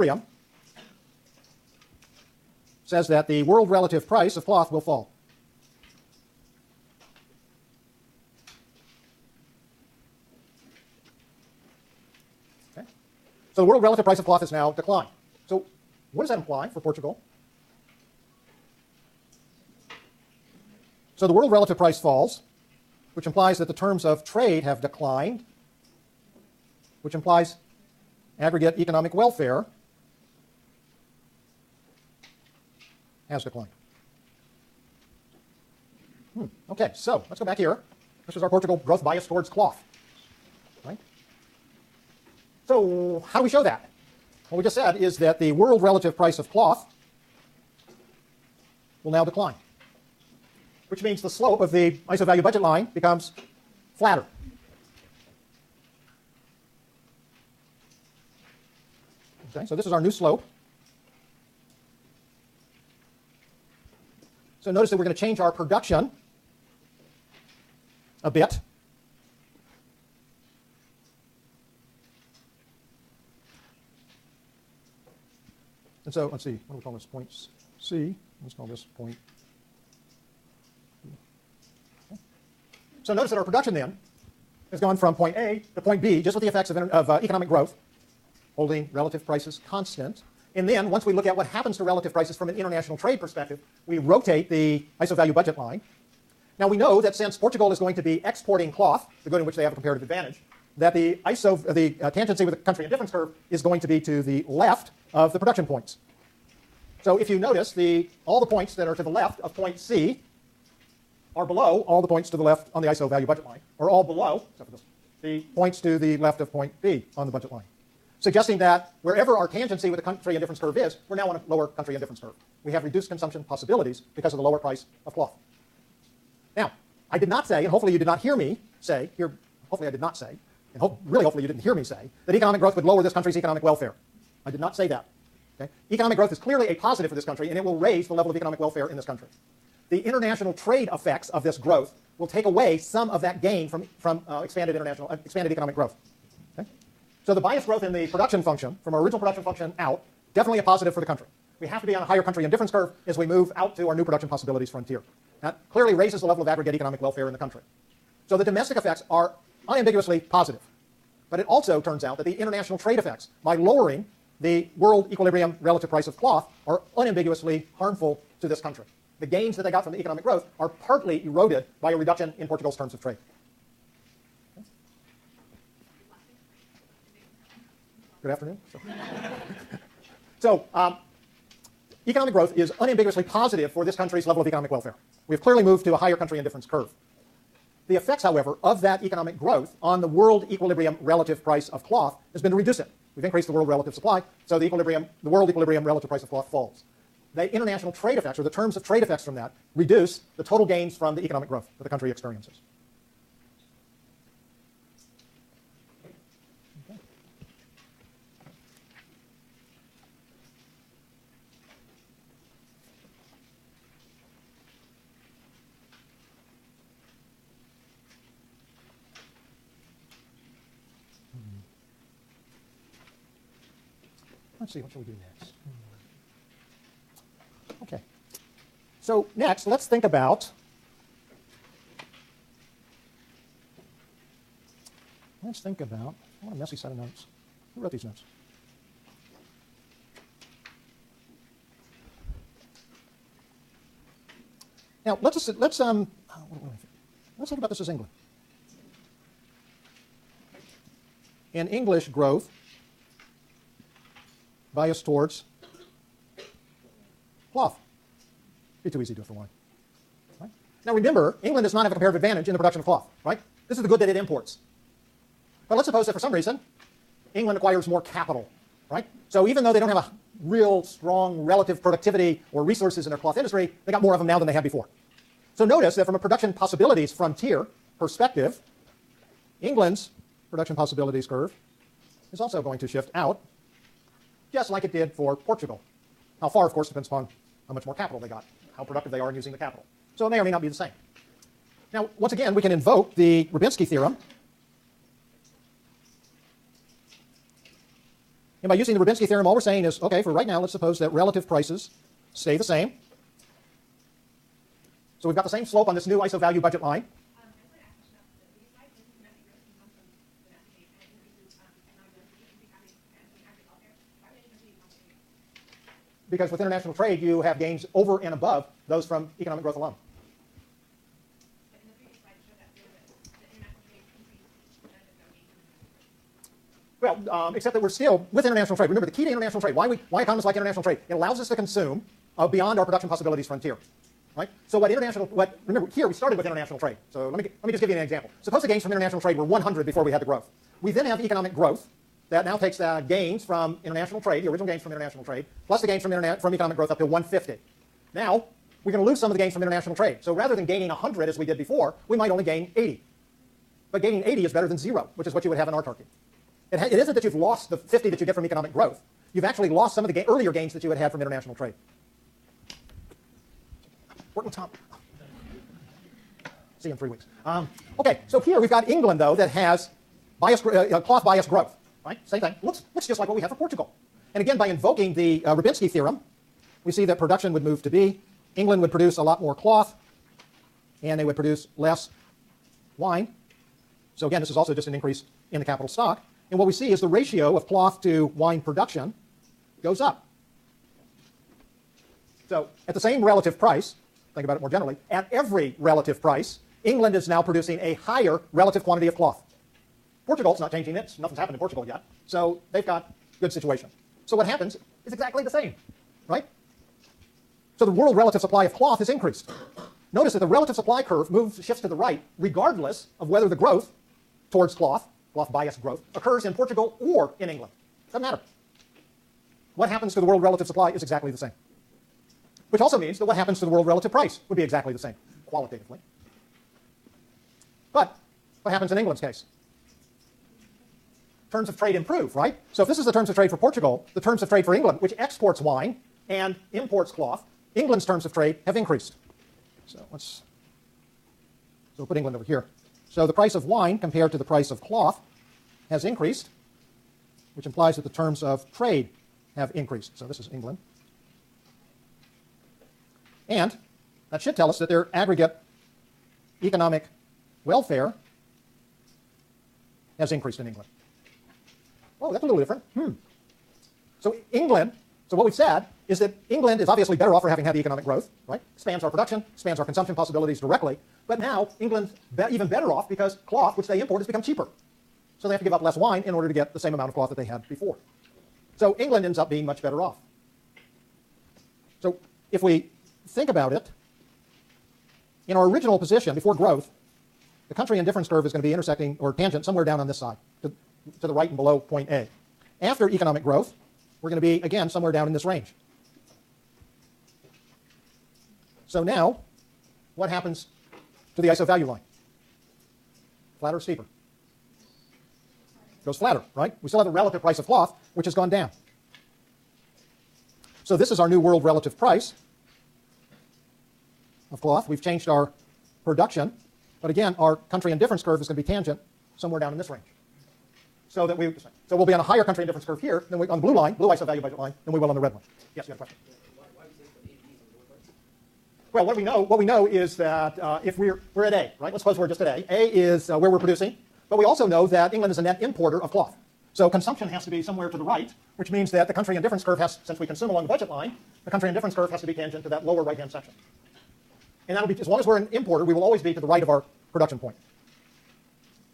equilibrium says that the world relative price of cloth will fall. Okay. So the world relative price of cloth has now declined. So what does that imply for Portugal? So the world relative price falls, which implies that the terms of trade have declined, which implies aggregate economic welfare has declined. Okay, so let's go back here. This is our Portugal growth bias towards cloth. Right? So how do we show that? What we just said is that the world relative price of cloth will now decline, which means the slope of the ISO value budget line becomes flatter. Okay, so this is our new slope. So notice that we're going to change our production a bit. And so let's see, what do we call this? Point C. Let's call this point. Okay. So notice that our production then has gone from point A to point B, just with the effects of economic growth, holding relative prices constant. And then once we look at what happens to relative prices from an international trade perspective, we rotate the ISO value budget line. Now we know that since Portugal is going to be exporting cloth, the good in which they have a comparative advantage, that the tangency with the country indifference curve is going to be to the left of the production points. So if you notice, all the points that are to the left of point C are below all the points to the left on the ISO value budget line, or all below, except for this, the points to the left of point B on the budget line, suggesting that wherever our tangency with the country indifference curve is, we're now on a lower country indifference curve. We have reduced consumption possibilities because of the lower price of cloth. Now, I did not say, and hopefully you did not hear me say, hopefully I did not say, and really hopefully you didn't hear me say, that economic growth would lower this country's economic welfare. I did not say that. Okay? Economic growth is clearly a positive for this country, and it will raise the level of economic welfare in this country. The international trade effects of this growth will take away some of that gain from expanded economic growth. Okay? So the bias growth in the production function, from our original production function out, definitely a positive for the country. We have to be on a higher country indifference curve as we move out to our new production possibilities frontier. That clearly raises the level of aggregate economic welfare in the country. So the domestic effects are unambiguously positive. But it also turns out that the international trade effects, by lowering the world equilibrium relative price of cloth, are unambiguously harmful to this country. The gains that they got from the economic growth are partly eroded by a reduction in Portugal's terms of trade. Okay. Good afternoon. So economic growth is unambiguously positive for this country's level of economic welfare. We have clearly moved to a higher country indifference curve. The effects, however, of that economic growth on the world equilibrium relative price of cloth has been to reduce it. We've increased the world relative supply, so the world equilibrium relative price of cloth falls. The international trade effects, or the terms of trade effects from that, reduce the total gains from the economic growth that the country experiences. Okay. Let's see, what shall we do next? Okay. So next, let's think about what a messy set of notes. Who wrote these notes? Now let's think about this as England. In English growth, bias towards cloth. Be too easy to do it for one. Right? Now remember, England does not have a comparative advantage in the production of cloth. Right? This is the good that it imports. But let's suppose that for some reason, England acquires more capital. Right? So even though they don't have a real strong relative productivity or resources in their cloth industry, they got more of them now than they had before. So notice that from a production possibilities frontier perspective, England's production possibilities curve is also going to shift out, just like it did for Portugal. How far, of course, depends upon how much more capital they got, how productive they are in using the capital. So it may or may not be the same. Now, once again, we can invoke the Rybinski theorem. And by using the Rubinstein theorem, all we're saying is, okay, for right now, let's suppose that relative prices stay the same. So we've got the same slope on this new ISO value budget line. Because with international trade, you have gains over and above those from economic growth alone. Well, except that we're still with international trade. Remember, the key to international trade, why economists like international trade, it allows us to consume beyond our production possibilities frontier. Right? So remember, here we started with international trade. So let me just give you an example. Suppose the gains from international trade were 100 before we had the growth. We then have economic growth that now takes the gains from international trade, the original gains from international trade, plus the gains from economic growth up to 150. Now, we're going to lose some of the gains from international trade. So rather than gaining 100 as we did before, we might only gain 80. But gaining 80 is better than 0, which is what you would have in autarky. It isn't that you've lost the 50 that you get from economic growth. You've actually lost some of the earlier gains that you had from international trade. Work with Tom. See you in 3 weeks. Okay, so here we've got England, though, that has cloth bias growth. Right? Same thing. Looks just like what we have for Portugal. And again, by invoking the Rubinstein theorem, we see that production would move to B. England would produce a lot more cloth, and they would produce less wine. So again, this is also just an increase in the capital stock. And what we see is the ratio of cloth to wine production goes up. So at the same relative price, think about it more generally, at every relative price, England is now producing a higher relative quantity of cloth. Portugal's not changing it. Nothing's happened in Portugal yet. So they've got a good situation. So what happens is exactly the same, right? So the world relative supply of cloth has increased. Notice that the relative supply curve shifts to the right, regardless of whether the growth towards cloth bias growth, occurs in Portugal or in England. Doesn't matter. What happens to the world relative supply is exactly the same. Which also means that what happens to the world relative price would be exactly the same, qualitatively. But what happens in England's case? Terms of trade improve, right? So if this is the terms of trade for Portugal, the terms of trade for England, which exports wine and imports cloth, England's terms of trade have increased. So we'll put England over here. So the price of wine compared to the price of cloth has increased, which implies that the terms of trade have increased. So this is England. And that should tell us that their aggregate economic welfare has increased in England. Oh, that's a little different. So what we've said is that England is obviously better off for having had the economic growth, right? Expands our production, expands our consumption possibilities directly. But now England's even better off because cloth, which they import, has become cheaper. So they have to give up less wine in order to get the same amount of cloth that they had before. So England ends up being much better off. So if we think about it, in our original position before growth, the country indifference curve is going to be intersecting or tangent somewhere down on this side, to the right and below point A. After economic growth, we're going to be, again, somewhere down in this range. So now, what happens to the ISO value line? Flatter or steeper? Goes flatter, right? We still have a relative price of cloth, which has gone down. So this is our new world relative price of cloth. We've changed our production, but again, our country indifference curve is going to be tangent somewhere down in this range. So we'll be on a higher country indifference curve here than on the blue line, blue ISO value budget line, than we will on the red one. Yes, you got a question? Well, what we know is that if we're at A, right? Let's suppose we're just at A. A is where we're producing, but we also know that England is a net importer of cloth. So consumption has to be somewhere to the right, which means that the country indifference curve has, since we consume along the budget line, the country indifference curve has to be tangent to that lower right-hand section. And that'll be, as long as we're an importer, we will always be to the right of our production point.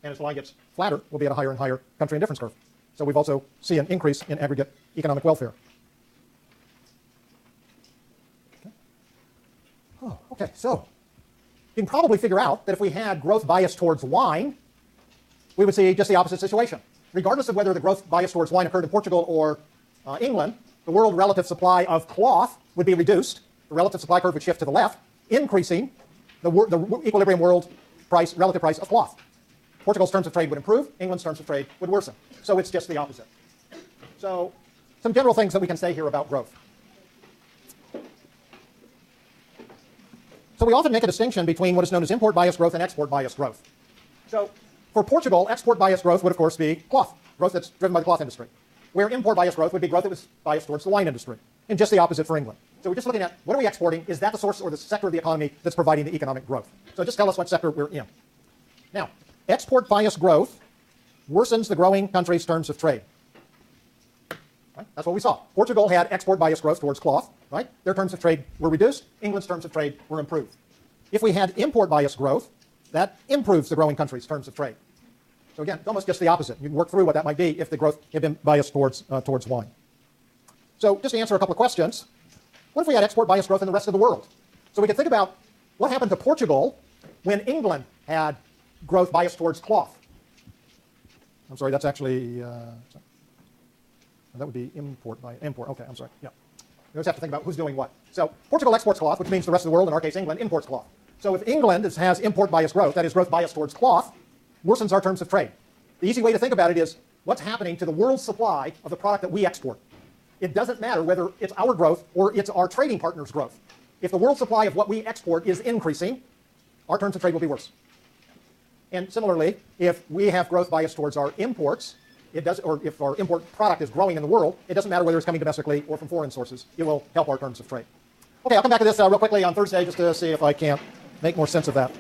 And as the line gets flatter, we'll be at a higher and higher country indifference curve. So we've also seen an increase in aggregate economic welfare. Okay, so you can probably figure out that if we had growth bias towards wine, we would see just the opposite situation. Regardless of whether the growth bias towards wine occurred in Portugal or England, the world relative supply of cloth would be reduced. The relative supply curve would shift to the left, increasing the equilibrium world price, relative price of cloth. Portugal's terms of trade would improve, England's terms of trade would worsen. So it's just the opposite. So some general things that we can say here about growth. So we often make a distinction between what is known as import bias growth and export bias growth. So for Portugal, export bias growth would of course be cloth, growth that's driven by the cloth industry. where import bias growth would be growth that was biased towards the wine industry, and just the opposite for England. So we're just looking at what are we exporting? Is that the source or the sector of the economy that's providing the economic growth? So just tell us what sector we're in. Now, export bias growth worsens the growing country's terms of trade. Right? That's what we saw. Portugal had export bias growth towards cloth. Right? Their terms of trade were reduced. England's terms of trade were improved. If we had import bias growth, that improves the growing country's terms of trade. So again, it's almost just the opposite. You can work through what that might be if the growth had been biased towards wine. So just to answer a couple of questions, what if we had export bias growth in the rest of the world? So we could think about what happened to Portugal when England had growth biased towards cloth. I'm sorry, that's actually, that would be import. Okay, I'm sorry, yeah. You always have to think about who's doing what. So Portugal exports cloth, which means the rest of the world, in our case England, imports cloth. So if England has import bias growth, that is growth biased towards cloth, worsens our terms of trade. The easy way to think about it is what's happening to the world's supply of the product that we export. It doesn't matter whether it's our growth or it's our trading partners' growth. If the world supply of what we export is increasing, our terms of trade will be worse. And similarly, if we have growth biased towards our imports, or if our import product is growing in the world, it doesn't matter whether it's coming domestically or from foreign sources. It will help our terms of trade. Okay, I'll come back to this real quickly on Thursday just to see if I can't make more sense of that.